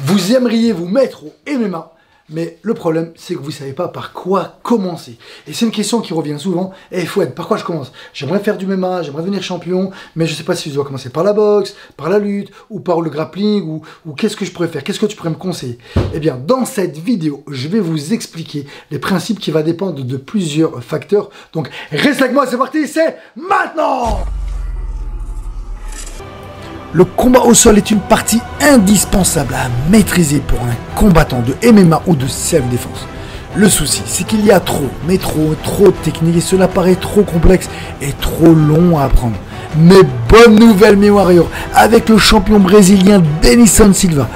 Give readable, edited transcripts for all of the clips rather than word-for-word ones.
Vous aimeriez vous mettre au MMA, mais le problème, c'est que vous ne savez pas par quoi commencer. Et c'est une question qui revient souvent. Eh Fouad, par quoi je commence? J'aimerais faire du MMA, j'aimerais devenir champion, mais je ne sais pas si je dois commencer par la boxe, par la lutte, ou par le grappling, ou qu'est-ce que je pourrais faire? Qu'est-ce que tu pourrais me conseiller? Eh bien, dans cette vidéo, je vais vous expliquer les principes qui vont dépendre de plusieurs facteurs. Donc, reste avec moi, c'est parti, c'est maintenant! Le combat au sol est une partie indispensable à maîtriser pour un combattant de MMA ou de self-défense. Le souci, c'est qu'il y a trop de techniques et cela paraît trop complexe et trop long à apprendre. Mais bonne nouvelle mes warriors, avec le champion brésilien Denilson Silva,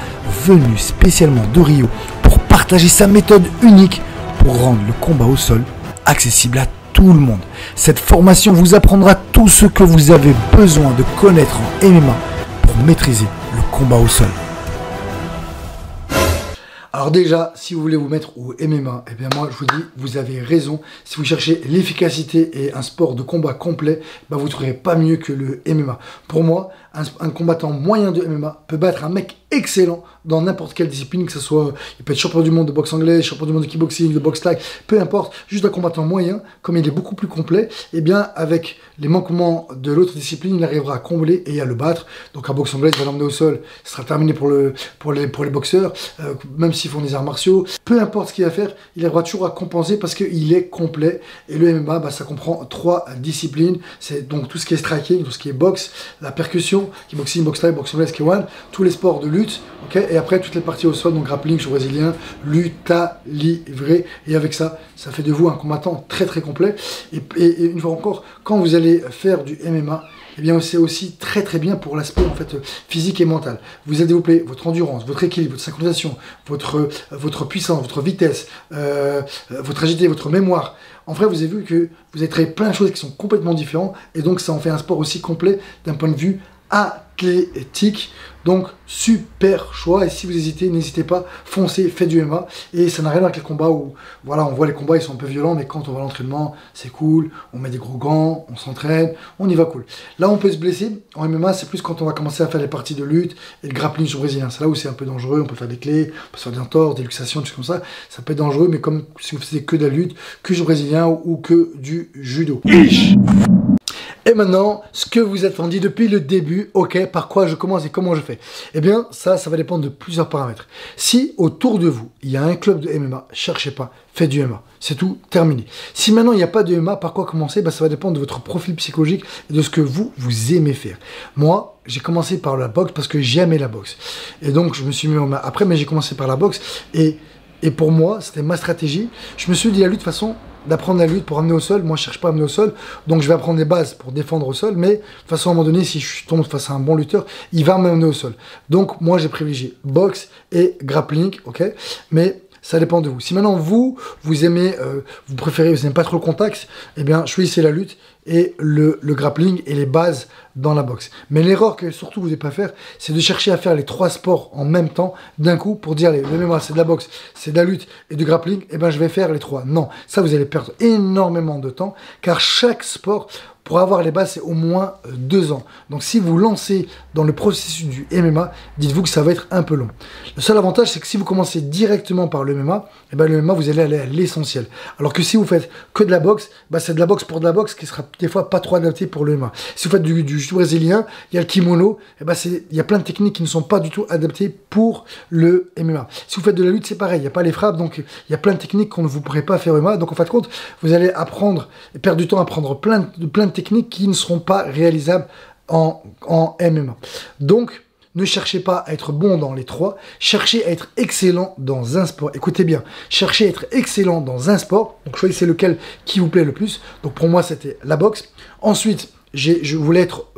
venu spécialement de Rio pour partager sa méthode unique pour rendre le combat au sol accessible à tout le monde. Cette formation vous apprendra tout ce que vous avez besoin de connaître en MMA pour maîtriser le combat au sol. Alors déjà, si vous voulez vous mettre au MMA, eh bien moi je vous dis, vous avez raison. Si vous cherchez l'efficacité et un sport de combat complet, bah vous ne trouverez pas mieux que le MMA. Pour moi, un combattant moyen de MMA peut battre un mec excellent dans n'importe quelle discipline, que ce soit, il peut être champion du monde de boxe anglaise, champion du monde de kickboxing, de boxe tag, peu importe, juste un combattant moyen, comme il est beaucoup plus complet, eh bien avec les manquements de l'autre discipline, il arrivera à combler et à le battre. Donc en boxe anglaise, il va l'emmener au sol, ce sera terminé pour les boxeurs, même s'ils font des arts martiaux, peu importe ce qu'il va faire, il arrivera toujours à compenser parce qu'il est complet. Et le MMA, bah, ça comprend 3 disciplines, c'est donc tout ce qui est striking, tout ce qui est boxe, la percussion, kickboxing, boxe thaï, boxe anglaise, K1, tous les sports de lutte, ok, et après toutes les parties au sol, donc grappling, jeu brésilien, lutte, livré, et avec ça, ça fait de vous un combattant très complet. Et une fois encore, quand vous allez faire du MMA, eh bien c'est aussi très bien pour l'aspect en fait physique et mental. Vous allez développer votre endurance, votre équilibre, votre synchronisation, votre puissance, votre vitesse, votre agilité, votre mémoire. En vrai, vous avez vu que vous avez travaillé plein de choses qui sont complètement différentes et donc ça en fait un sport aussi complet d'un point de vue athlétique. Donc super choix, et si vous hésitez, n'hésitez pas, foncez, faites du MMA. Et ça n'a rien à voir avec les combats où voilà, on voit les combats, ils sont un peu violents, mais quand on va à l'entraînement, c'est cool, on met des gros gants, on s'entraîne, on y va cool. Là on peut se blesser en MMA, c'est plus quand on va commencer à faire les parties de lutte et le grappling sur brésilien. C'est là où c'est un peu dangereux, on peut faire des clés, on peut faire des entorses, des luxations, des choses comme ça peut être dangereux, mais comme si vous faisiez que de la lutte, que du brésilien ou que du judo. Et maintenant, ce que vous attendiez depuis le début, ok, par quoi je commence et comment je fais? Eh bien, ça va dépendre de plusieurs paramètres. Si autour de vous, il y a un club de MMA, cherchez pas, faites du MMA. C'est tout, terminé. Si maintenant il n'y a pas de MMA, par quoi commencer? Ça va dépendre de votre profil psychologique et de ce que vous aimez faire. Moi, j'ai commencé par la boxe parce que j'aimais la boxe. Et donc, je me suis mis au MMA après, mais j'ai commencé par la boxe. Et pour moi, c'était ma stratégie. Je me suis dit, la lutte, de toute façon, d'apprendre la lutte pour amener au sol. Moi, je cherche pas à amener au sol. Donc, je vais apprendre des bases pour défendre au sol. Mais, de toute façon, à un moment donné, si je tombe face à un bon lutteur, il va m'amener au sol. Donc, moi, j'ai privilégié boxe et grappling, ok? Mais ça dépend de vous. Si maintenant, vous aimez, vous préférez, vous n'aimez pas trop le contact, eh bien, choisissez la lutte et le grappling et les bases dans la boxe. Mais l'erreur que surtout vous ne devez pas faire, c'est de chercher à faire les 3 sports en même temps, d'un coup, pour dire, allez, le mémoire, c'est de la boxe, c'est de la lutte et du grappling, et ben je vais faire les 3. Non, ça vous allez perdre énormément de temps, car chaque sport, pour avoir les bases, c'est au moins 2 ans. Donc si vous lancez dans le processus du MMA, dites-vous que ça va être un peu long. Le seul avantage, c'est que si vous commencez directement par le MMA, eh ben le MMA, vous allez aller à l'essentiel. Alors que si vous faites que de la boxe, bah c'est de la boxe pour de la boxe qui sera des fois pas trop adapté pour le MMA. Si vous faites du judo brésilien, il y a le kimono, et ben il y a plein de techniques qui ne sont pas du tout adaptées pour le MMA. Si vous faites de la lutte, c'est pareil, il n'y a pas les frappes, donc il y a plein de techniques qu'on ne vous pourrez pas faire au MMA. Donc en fin de compte, vous allez apprendre et perdre du temps à apprendre plein de techniques qui ne seront pas réalisables en MMA. Donc, ne cherchez pas à être bon dans les 3, cherchez à être excellent dans un sport. Écoutez bien, cherchez à être excellent dans un sport, donc choisissez lequel qui vous plaît le plus. Donc pour moi, c'était la boxe. Ensuite, je voulais être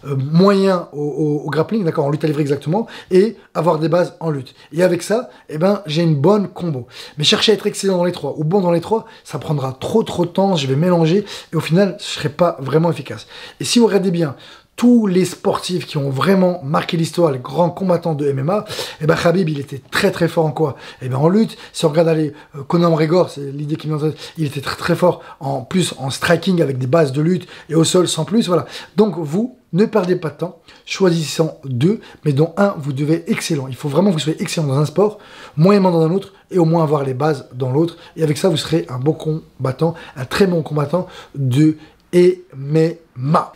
moyen au grappling, d'accord, en lutte à livrer exactement, et avoir des bases en lutte. Et avec ça, eh ben, j'ai une bonne combo. Mais chercher à être excellent dans les 3 ou bon dans les 3, ça prendra trop de temps, je vais mélanger, et au final, je ne serai pas vraiment efficace. Et si vous regardez bien, tous les sportifs qui ont vraiment marqué l'histoire, les grands combattants de MMA, eh ben Khabib, il était très fort en quoi? Eh ben en lutte. Si on regarde aller Conor McGregor, c'est l'idée qui me vient, il était très fort en plus en striking avec des bases de lutte et au sol sans plus, voilà. Donc vous, ne perdez pas de temps, choisissant 2, mais dont un, vous devez être excellent. Il faut vraiment que vous soyez excellent dans un sport, moyennement dans un autre, et au moins avoir les bases dans l'autre. Et avec ça, vous serez un bon combattant, un très bon combattant de MMA.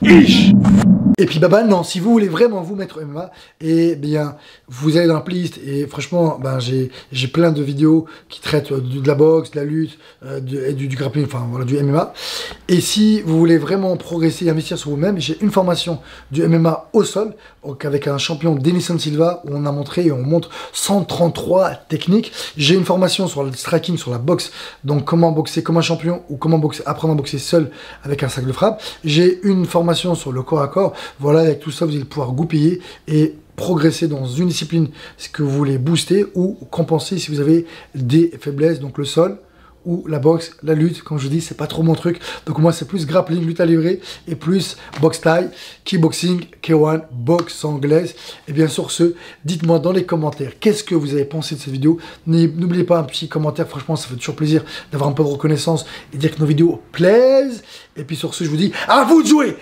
Et puis bah maintenant, si vous voulez vraiment vous mettre au MMA, eh bien, vous allez dans la playlist et franchement, ben, j'ai plein de vidéos qui traitent de la boxe, de la lutte, et du grappling, enfin voilà, du MMA. Et si vous voulez vraiment progresser et investir sur vous-même, j'ai une formation du MMA au sol, donc avec un champion Denison Silva, où on a montré et on montre 133 techniques. J'ai une formation sur le striking, sur la boxe, donc comment boxer comme un champion ou comment boxer, apprendre à boxer seul avec un sac de frappe. J'ai une formation sur le corps à corps. Voilà, avec tout ça, vous allez pouvoir goupiller et progresser dans une discipline que vous voulez booster ou compenser si vous avez des faiblesses, donc le sol ou la boxe, la lutte, comme je vous dis, c'est pas trop mon truc. Donc moi, c'est plus grappling, lutte à livrer et plus boxe thaï, kickboxing, K1, boxe anglaise. Et bien sur ce, dites-moi dans les commentaires qu'est-ce que vous avez pensé de cette vidéo. N'oubliez pas un petit commentaire, franchement, ça fait toujours plaisir d'avoir un peu de reconnaissance et dire que nos vidéos plaisent. Et puis sur ce, je vous dis, à vous de jouer.